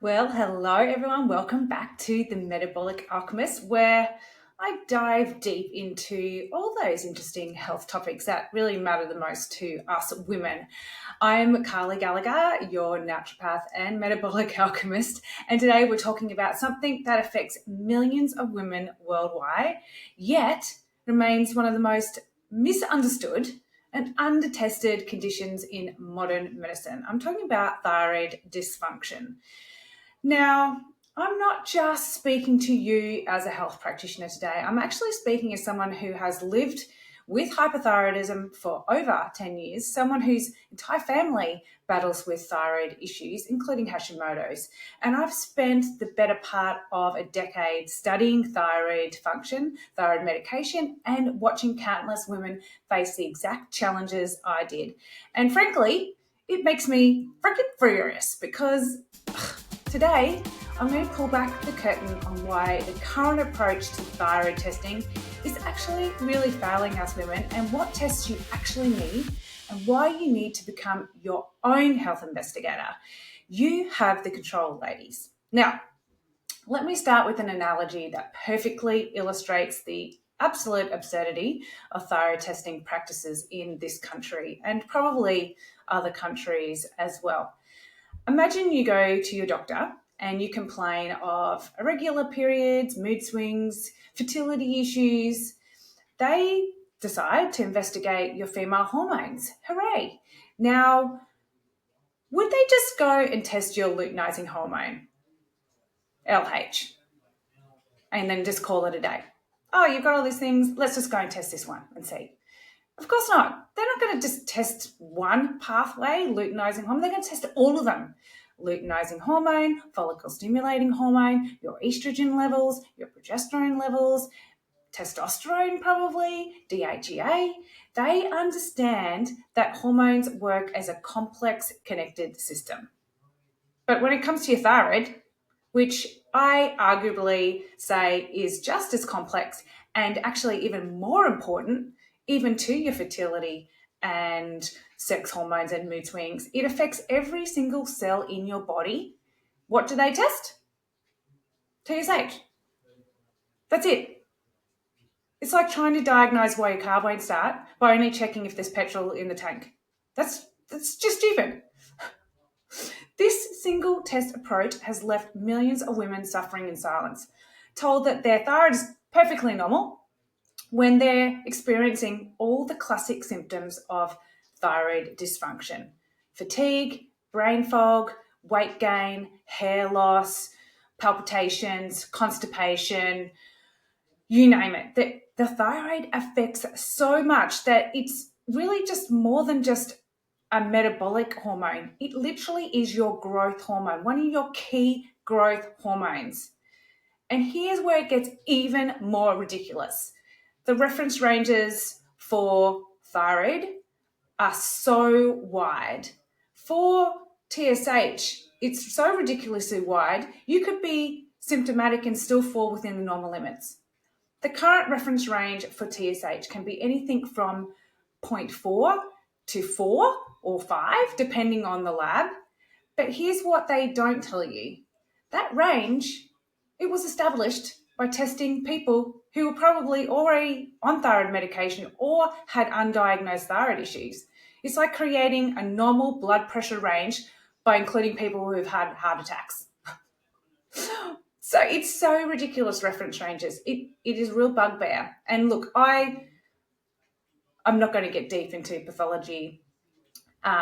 Well, hello everyone. Welcome back to the Metabolic Alchemist, where I dive deep into all those interesting health topics that really matter the most to us women. I'm Carly Gallagher, your naturopath and metabolic alchemist, and today we're talking about something that affects millions of women worldwide, yet remains one of the most misunderstood and undertested conditions in modern medicine. I'm talking about thyroid dysfunction. Now, I'm not just speaking to you as a health practitioner today. I'm actually speaking as someone who has lived with hypothyroidism for over 10 years, someone whose entire family battles with thyroid issues, including Hashimoto's. And I've spent the better part of a decade studying thyroid function, thyroid medication, and watching countless women face the exact challenges I did. And frankly, it makes me freaking furious because today, I'm going to pull back the curtain on why the current approach to thyroid testing is actually really failing us women, and what tests you actually need, and why you need to become your own health investigator. You have the control, ladies. Now, let me start with an analogy that perfectly illustrates the absolute absurdity of thyroid testing practices in this country and probably other countries as well. Imagine you go to your doctor and you complain of irregular periods, mood swings, fertility issues. They decide to investigate your female hormones. Hooray! Now, would they just go and test your luteinizing hormone, LH, and then just call it a day? Oh, you've got all these things, let's just go and test this one and see. Of course not. They're not going to just test one pathway, luteinizing hormone. They're going to test all of them. Luteinizing hormone, follicle stimulating hormone, your estrogen levels, your progesterone levels, testosterone probably, DHEA. They understand that hormones work as a complex connected system. But when it comes to your thyroid, which I arguably say is just as complex and actually even more important, even to your fertility and sex hormones and mood swings, it affects every single cell in your body. What do they test? TSH. That's it. It's like trying to diagnose why your car won't start by only checking if there's petrol in the tank. That's just stupid. This single test approach has left millions of women suffering in silence, told that their thyroid is perfectly normal when they're experiencing all the classic symptoms of thyroid dysfunction: fatigue, brain fog, weight gain, hair loss, palpitations, constipation, you name it. The thyroid affects so much that it's really just more than just a metabolic hormone. It literally is your growth hormone, one of your key growth hormones. And here's where it gets even more ridiculous. The reference ranges for thyroid are so wide. For TSH, it's so ridiculously wide, you could be symptomatic and still fall within the normal limits. The current reference range for TSH can be anything from 0.4 to 4 or 5, depending on the lab. But here's what they don't tell you. That range, it was established by testing people who were probably already on thyroid medication or had undiagnosed thyroid issues. It's like creating a normal blood pressure range by including people who've had heart attacks. So it's so ridiculous, reference ranges. It is a real bugbear. And look, I'm not going to get deep into pathology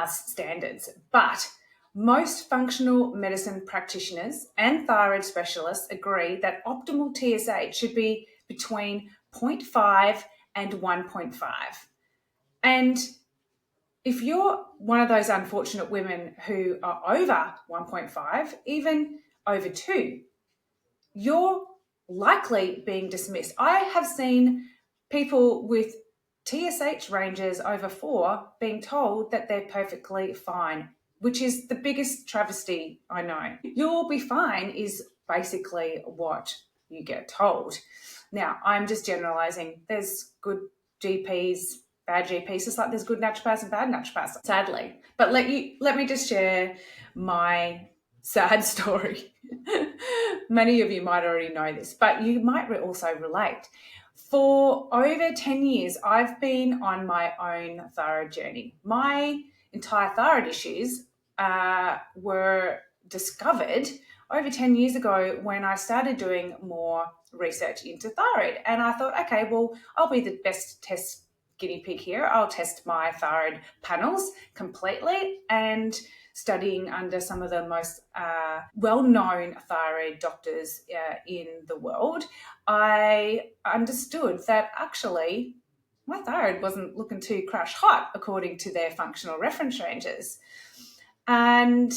standards, but most functional medicine practitioners and thyroid specialists agree that optimal TSH should be between 0.5 and 1.5. And if you're one of those unfortunate women who are over 1.5, even over 2, you're likely being dismissed. I have seen people with TSH ranges over 4 being told that they're perfectly fine, which is the biggest travesty I know. You'll be fine is basically what you get told. Now, I'm just generalizing. There's good GPs, bad GPs, just like there's good naturopaths and bad naturopaths, sadly. But let me just share my Sad story. Many of you might already know this, but you might also relate. For over 10 years, I've been on my own thyroid journey. My entire thyroid issues were discovered over 10 years ago when I started doing more research into thyroid. And I thought, okay, well, I'll be the best test guinea pig here. I'll test my thyroid panels completely, and studying under some of the most well-known thyroid doctors in the world, I understood that actually my thyroid wasn't looking too crash hot according to their functional reference ranges. And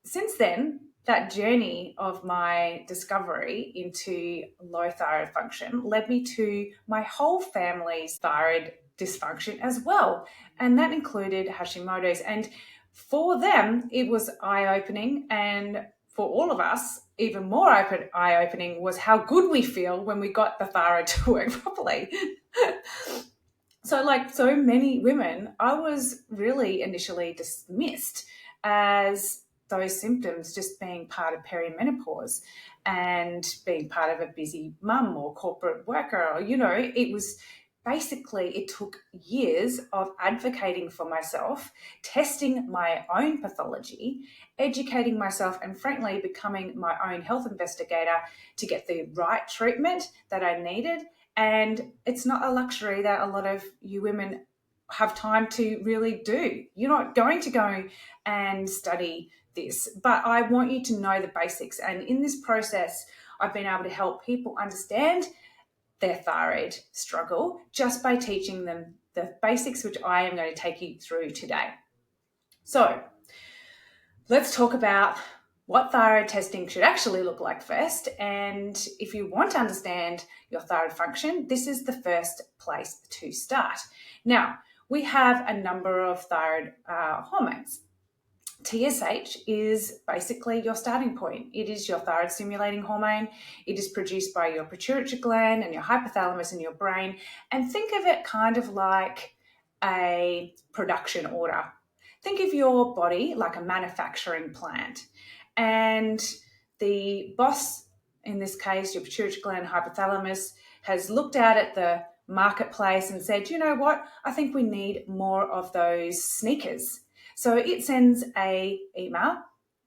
since then, that journey of my discovery into low thyroid function led me to my whole family's thyroid dysfunction as well. And that included Hashimoto's. And for them, it was eye-opening. And for all of us, even more eye-opening was how good we feel when we got the thyroid to work properly. So like so many women, I was really initially dismissed as those symptoms just being part of perimenopause and being part of a busy mum or corporate worker. Or, it was basically, it took years of advocating for myself, testing my own pathology, educating myself, and frankly, becoming my own health investigator to get the right treatment that I needed. And it's not a luxury that a lot of you women have time to really do. You're not going to go and study this, but I want you to know the basics. And in this process, I've been able to help people understand their thyroid struggle just by teaching them the basics, which I am going to take you through today. So let's talk about what thyroid testing should actually look like first. And if you want to understand your thyroid function, this is the first place to start. Now, we have a number of thyroid hormones. TSH is basically your starting point. It is your thyroid stimulating hormone. It is produced by your pituitary gland and your hypothalamus in your brain. And think of it kind of like a production order. Think of your body like a manufacturing plant. And the boss, in this case, your pituitary gland, hypothalamus, has looked out at the marketplace and said, you know what, I think we need more of those sneakers. So it sends an email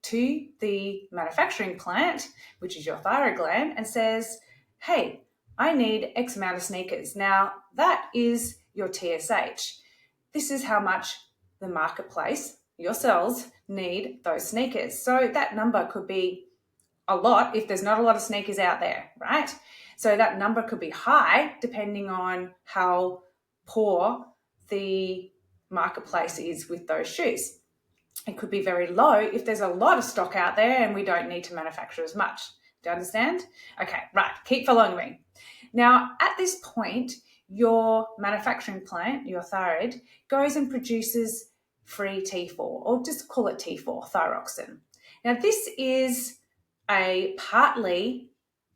to the manufacturing plant, which is your thyroid gland, and says, hey, I need X amount of sneakers. Now, that is your TSH. This is how much the marketplace, your cells, need those sneakers. So that number could be a lot if there's not a lot of sneakers out there, right? So that number could be high depending on how poor the marketplace is with those shoes. It could be very low if there's a lot of stock out there and we don't need to manufacture as much. Do you understand? Okay, right, keep following me. Now, at this point, your manufacturing plant, your thyroid, goes and produces free T4, or just call it T4, thyroxine. Now, this is a partly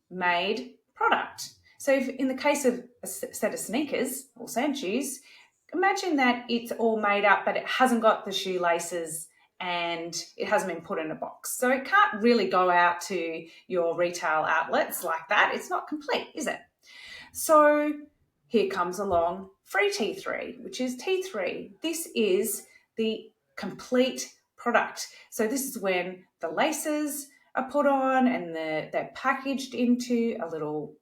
made product. So if in the case of a set of sneakers or sand shoes, imagine that it's all made up, but it hasn't got the shoelaces and it hasn't been put in a box. So it can't really go out to your retail outlets like that. It's not complete, is it? So here comes along free T3, which is T3. This is the complete product. So this is when the laces are put on and they're packaged into a little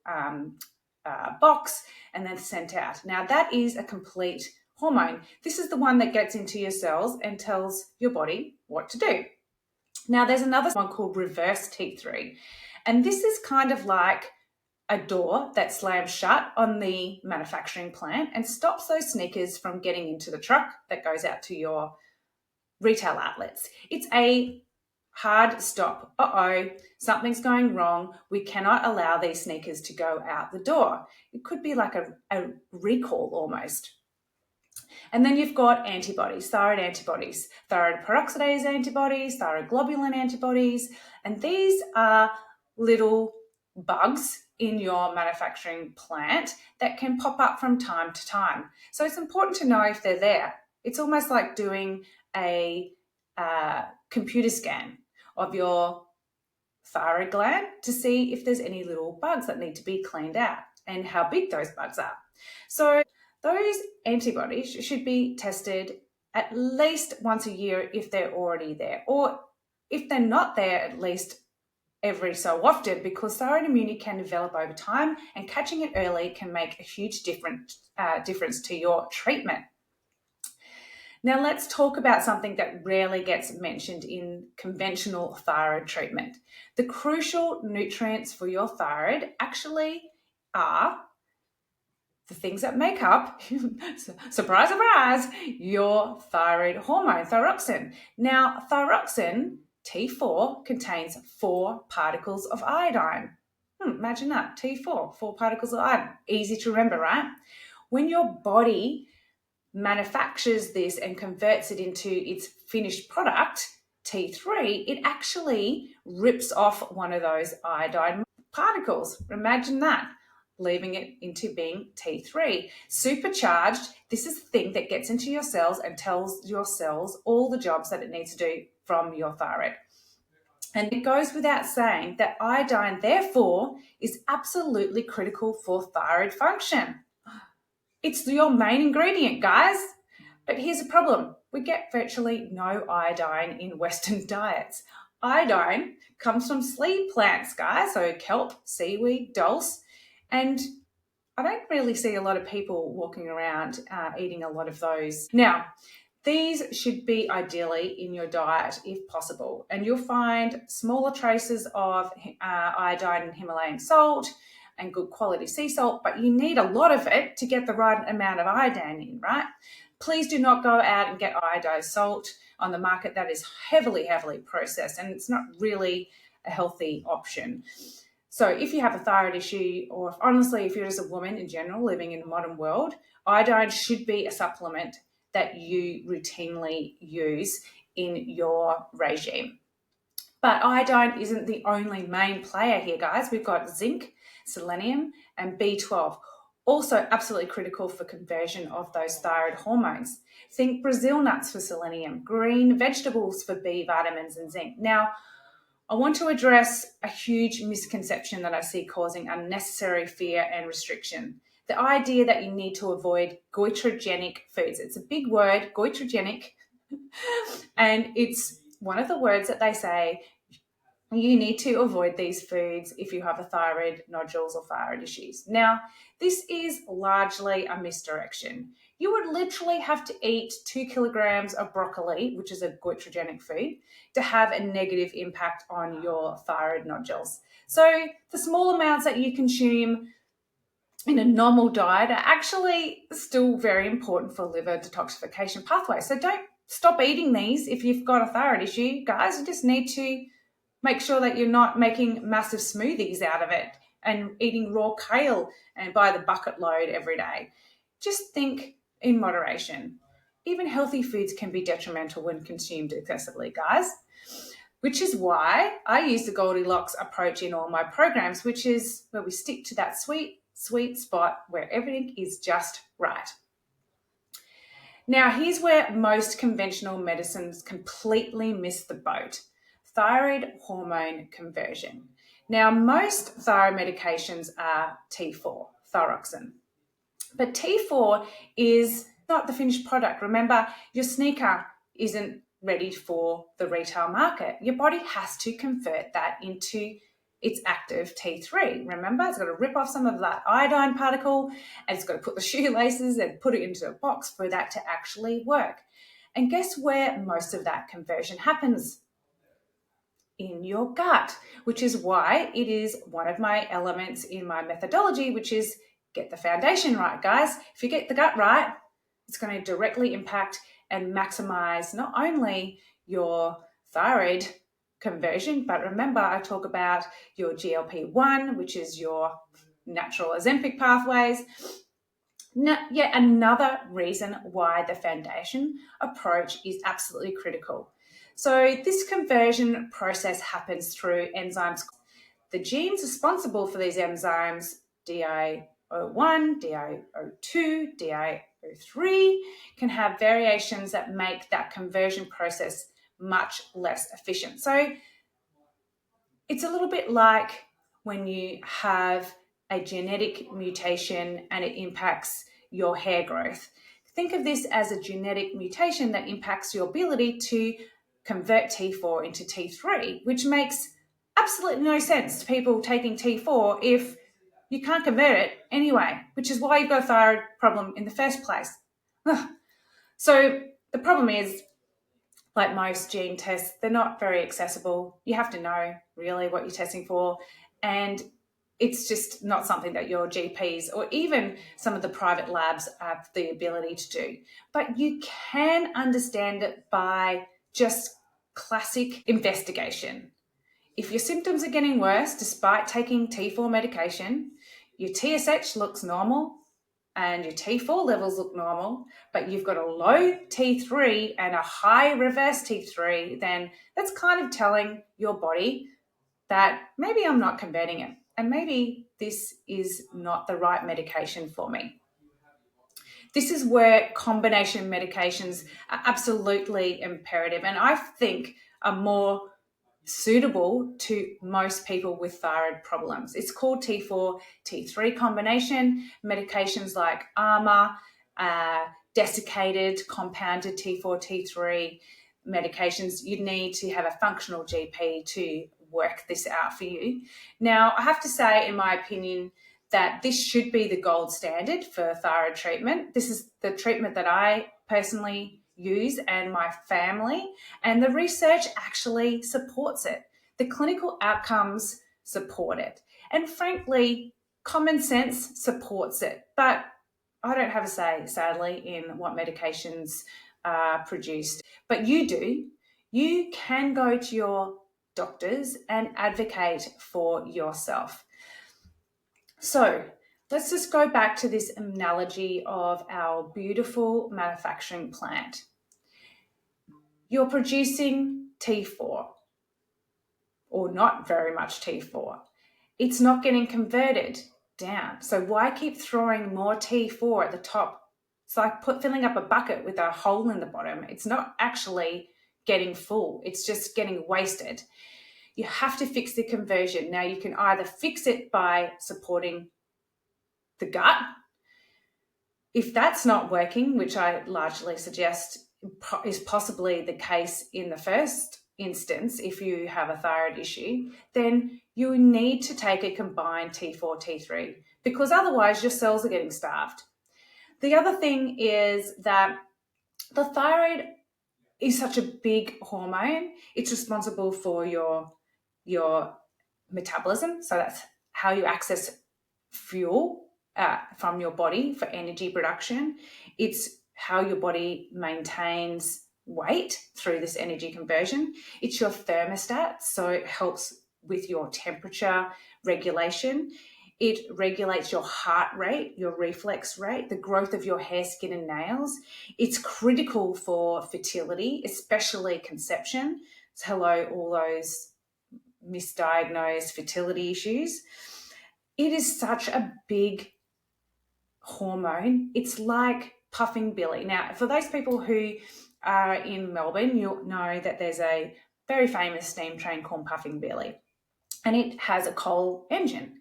box and then sent out. Now that is a complete hormone. This is the one that gets into your cells and tells your body what to do. Now there's another one called reverse T3, and this is kind of like a door that slams shut on the manufacturing plant and stops those sneakers from getting into the truck that goes out to your retail outlets. It's a hard stop. Something's going wrong. We cannot allow these sneakers to go out the door. It could be like a recall almost. And then you've got antibodies, thyroid peroxidase antibodies, thyroid globulin antibodies, and these are little bugs in your manufacturing plant that can pop up from time to time. So it's important to know if they're there. It's almost like doing a computer scan of your thyroid gland to see if there's any little bugs that need to be cleaned out and how big those bugs are. So those antibodies should be tested at least once a year if they're already there, or if they're not there, at least every so often, because thyroid immunity can develop over time, and catching it early can make a huge difference to your treatment. Now let's talk about something that rarely gets mentioned in conventional thyroid treatment. The crucial nutrients for your thyroid actually are the things that make up, surprise, surprise, your thyroid hormone, thyroxine. Now, thyroxine, T4, contains 4 particles of iodine. Imagine that, T4, 4 particles of iodine. Easy to remember, right? When your body manufactures this and converts it into its finished product, T3, it actually rips off one of those iodine particles. Imagine that, leaving it into being T3. Supercharged, this is the thing that gets into your cells and tells your cells all the jobs that it needs to do from your thyroid. And it goes without saying that iodine, therefore, is absolutely critical for thyroid function. It's your main ingredient, guys. But here's a problem. We get virtually no iodine in Western diets. Iodine comes from seed plants, guys, so kelp, seaweed, dulse, and I don't really see a lot of people walking around eating a lot of those. Now, these should be ideally in your diet if possible, and you'll find smaller traces of iodine in Himalayan salt and good quality sea salt, but you need a lot of it to get the right amount of iodine in, right? Please do not go out and get iodized salt on the market. That is heavily processed, and it's not really a healthy option. So if you have a thyroid issue, or honestly, if you're just a woman in general living in a modern world, iodine should be a supplement that you routinely use in your regime. But iodine isn't the only main player here, guys. We've got zinc, selenium, and B12. Also absolutely critical for conversion of those thyroid hormones. Think Brazil nuts for selenium, green vegetables for B vitamins and zinc. Now, I want to address a huge misconception that I see causing unnecessary fear and restriction. The idea that you need to avoid goitrogenic foods. It's a big word, goitrogenic, and it's one of the words that they say you need to avoid these foods if you have a thyroid nodules or thyroid issues. Now, this is largely a misdirection. You would literally have to eat 2 kilograms of broccoli, which is a goitrogenic food, to have a negative impact on your thyroid nodules. So the small amounts that you consume in a normal diet are actually still very important for liver detoxification pathway. So don't stop eating these if you've got a thyroid issue, guys. You just need to make sure that you're not making massive smoothies out of it and eating raw kale and by the bucket load every day. Just think in moderation. Even healthy foods can be detrimental when consumed excessively, guys, which is why I use the Goldilocks approach in all my programs, which is where we stick to that sweet spot where everything is just right. Now, here's where most conventional medicines completely miss the boat. Thyroid hormone conversion. Now, most thyroid medications are T4, thyroxine. But T4 is not the finished product. Remember, your sneaker isn't ready for the retail market. Your body has to convert that into its active T3. Remember, it's got to rip off some of that iodine particle, and it's got to put the shoelaces and put it into a box for that to actually work. And guess where most of that conversion happens? In your gut, which is why it is one of my elements in my methodology, which is get the foundation right, guys. If you get the gut right, it's going to directly impact and maximize not only your thyroid conversion, but remember, I talk about your GLP-1, which is your natural Ozempic pathways. Yet another reason why the foundation approach is absolutely critical. So this conversion process happens through enzymes. The genes responsible for these enzymes, DIO1, DIO2, DIO3, can have variations that make that conversion process much less efficient. So It's a little bit like when you have a genetic mutation and it impacts your hair growth. Think of this as a genetic mutation that impacts your ability to convert T4 into T3, which makes absolutely no sense to people taking T4 if you can't convert it anyway, which is why you've got a thyroid problem in the first place. So the problem is, like most gene tests, they're not very accessible. You have to know really what you're testing for. And it's just not something that your GPs or even some of the private labs have the ability to do. But you can understand it by just classic investigation. If your symptoms are getting worse despite taking T4 medication, your TSH looks normal, and your T4 levels look normal, but you've got a low T3 and a high reverse T3, then that's kind of telling your body that maybe I'm not converting it, and maybe this is not the right medication for me. This is where combination medications are absolutely imperative, and I think are more suitable to most people with thyroid problems. It's called T4, T3 combination. Medications like ARMA, desiccated, compounded T4, T3 medications, you need to have a functional GP to work this out for you. Now, I have to say, in my opinion, that this should be the gold standard for thyroid treatment. This is the treatment that I personally use and my family, and the research actually supports it. The clinical outcomes support it, and frankly, common sense supports it. But I don't have a say, sadly, in what medications are produced. But you do. You can go to your doctors and advocate for yourself. So let's just go back to this analogy of our beautiful manufacturing plant. You're producing T4, or not very much T4. It's not getting converted down. So why keep throwing more T4 at the top? It's like filling up a bucket with a hole in the bottom. It's not actually getting full. It's just getting wasted. You have to fix the conversion. Now, you can either fix it by supporting the gut. If that's not working, which I largely suggest is possibly the case in the first instance, if you have a thyroid issue, then you need to take a combined T4, T3, because otherwise your cells are getting starved. The other thing is that the thyroid is such a big hormone. It's responsible for your metabolism. So that's how you access fuel from your body for energy production. It's how your body maintains weight through this energy conversion. It's your thermostat, so it helps with your temperature regulation. It regulates your heart rate, your reflex rate, the growth of your hair, skin, and nails. It's critical for fertility, especially conception. So hello, all those misdiagnosed fertility issues. It is such a big hormone. It's like puffing Billy. Now, for those people who are in Melbourne, you'll know that there's a very famous steam train called Puffing Billy, and it has a coal engine.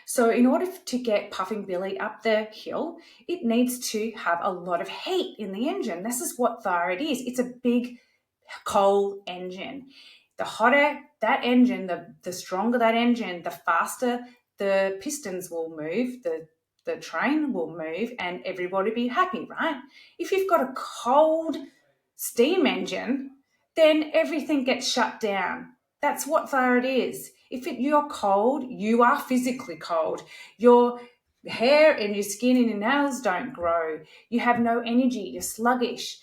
So in order to get Puffing Billy up the hill, it needs to have a lot of heat in the engine. This is what thyroid is. It's a big coal engine. The hotter that engine, the stronger that engine, the faster the pistons will move, the train will move, and everybody be happy, right? If you've got a cold steam engine, then everything gets shut down. That's what thyroid is. If you're cold, you are physically cold. Your hair and your skin and your nails don't grow. You have no energy. You're sluggish.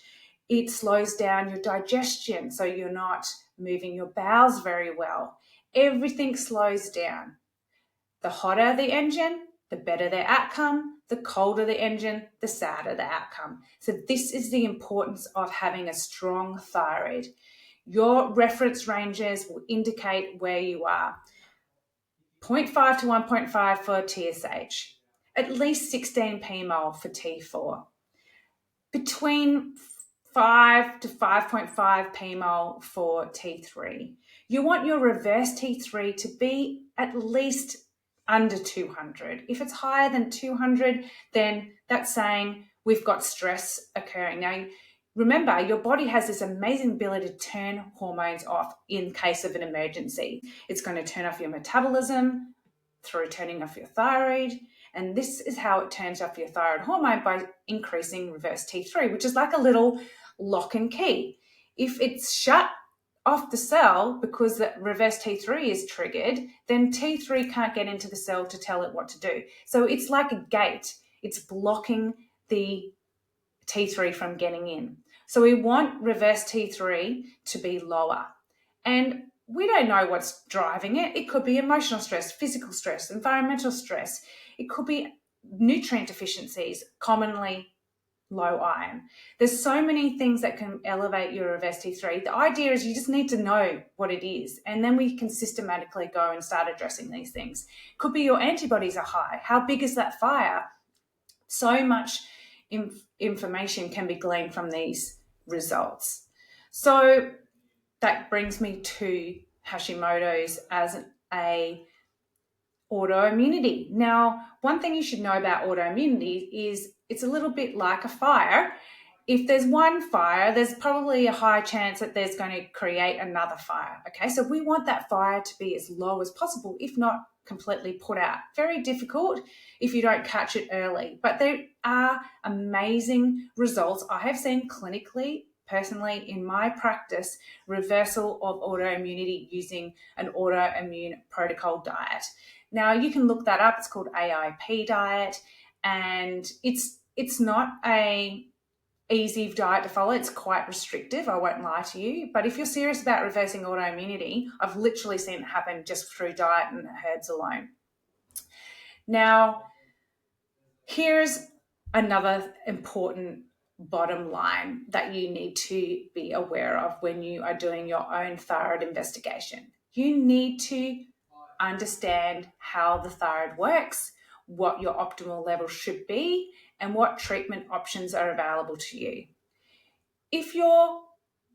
It slows down your digestion, so you're not moving your bowels very well. Everything slows down. The hotter the engine, the better the outcome. The colder the engine, the sadder the outcome. So this is the importance of having a strong thyroid. Your reference ranges will indicate where you are. 0.5 to 1.5 for TSH, at least 16 pmol for T4, between 5 to 5.5 pmol for T3. You want your reverse T3 to be at least under 200. If it's higher than 200, then that's saying we've got stress occurring. Now, remember, your body has this amazing ability to turn hormones off in case of an emergency. It's going to turn off your metabolism through turning off your thyroid. And this is how it turns off your thyroid hormone, by increasing reverse T3, which is like a little lock and key. If it's shut off the cell because the reverse T3 is triggered, then T3 can't get into the cell to tell it what to do. So it's like a gate. It's blocking the T3 from getting in. So we want reverse T3 to be lower. And we don't know what's driving it. It could be emotional stress, physical stress, environmental stress. It could be nutrient deficiencies, commonly low iron. There's so many things that can elevate your reverse T3. The idea is you just need to know what it is, and then we can systematically go and start addressing these things. Could be your antibodies are high. How big is that fire? So much information can be gleaned from these results. So that brings me to Hashimoto's as a autoimmunity. Now, one thing you should know about autoimmunity is it's a little bit like a fire. If there's one fire, there's probably a high chance that there's going to create another fire. Okay, so we want that fire to be as low as possible, if not completely put out. Very difficult if you don't catch it early, but there are amazing results I have seen clinically, personally, in my practice, reversal of autoimmunity using an autoimmune protocol diet. Now, you can look that up. It's called AIP diet, and it's not a easy diet to follow. It's quite restrictive, I won't lie to you. But if you're serious about reversing autoimmunity, I've literally seen it happen just through diet and herbs alone. Now, here's another important bottom line that you need to be aware of when you are doing your own thyroid investigation. You need to understand how the thyroid works, what your optimal level should be, and what treatment options are available to you. If your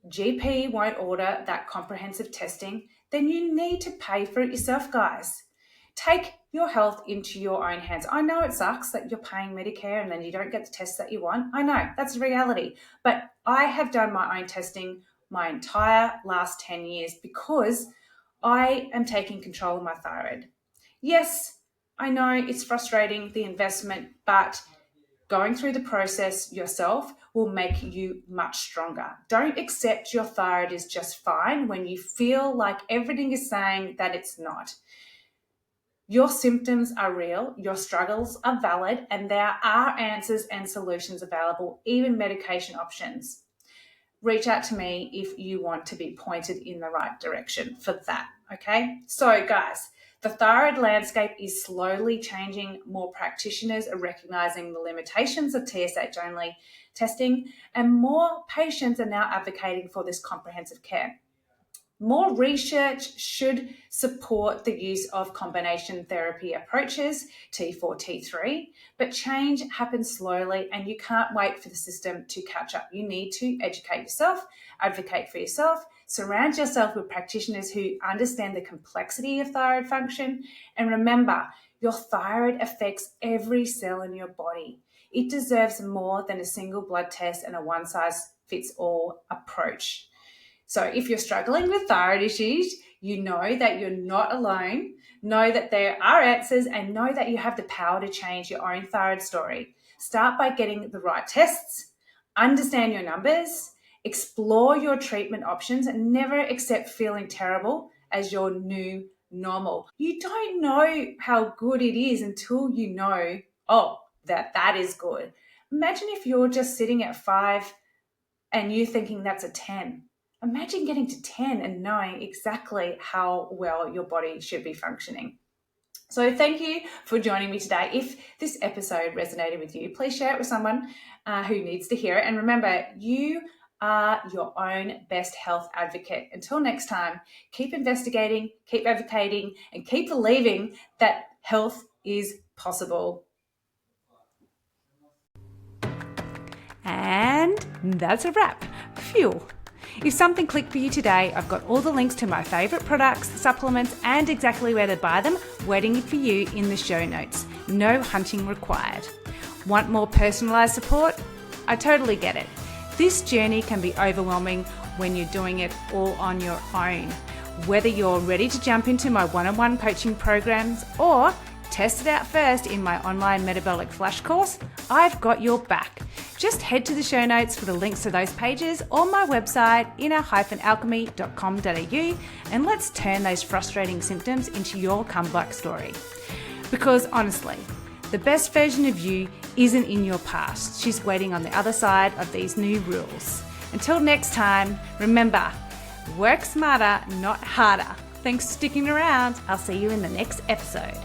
GP won't order that comprehensive testing, then you need to pay for it yourself, guys. Take your health into your own hands. I know it sucks that you're paying Medicare and then you don't get the tests that you want. I know, that's a reality. But I have done my own testing my entire last 10 years because I am taking control of my thyroid. Yes, I know it's frustrating, the investment, but going through the process yourself will make you much stronger. Don't accept your thyroid is just fine when you feel like everything is saying that it's not. Your symptoms are real, your struggles are valid, and there are answers and solutions available, even medication options. Reach out to me if you want to be pointed in the right direction for that, okay? So guys, the thyroid landscape is slowly changing. More practitioners are recognizing the limitations of TSH-only testing, and more patients are now advocating for this comprehensive care. More research should support the use of combination therapy approaches, T4, T3, but change happens slowly and you can't wait for the system to catch up. You need to educate yourself, advocate for yourself, surround yourself with practitioners who understand the complexity of thyroid function, and remember, your thyroid affects every cell in your body. It deserves more than a single blood test and a one-size-fits-all approach. So if you're struggling with thyroid issues, you know that you're not alone, know that there are answers, and know that you have the power to change your own thyroid story. Start by getting the right tests, understand your numbers, explore your treatment options, and never accept feeling terrible as your new normal. You don't know how good it is until you know, that is good. Imagine if you're just sitting at 5 and you thinking that's a 10. Imagine getting to 10 and knowing exactly how well your body should be functioning. So thank you for joining me today. If this episode resonated with you, please share it with someone who needs to hear it. And remember, you are your own best health advocate. Until next time, keep investigating, keep advocating, and keep believing that health is possible. And that's a wrap. Phew. If something clicked for you today, I've got all the links to my favourite products, supplements, and exactly where to buy them waiting for you in the show notes. No hunting required. Want more personalised support? I totally get it. This journey can be overwhelming when you're doing it all on your own. Whether you're ready to jump into my one-on-one coaching programs or test it out first in my online metabolic flash course, I've got your back. Just head to the show notes for the links to those pages or my website, inner-alchemy.com.au, and let's turn those frustrating symptoms into your comeback story. Because honestly, the best version of you isn't in your past. She's waiting on the other side of these new rules. Until next time, remember, work smarter, not harder. Thanks for sticking around. I'll see you in the next episode.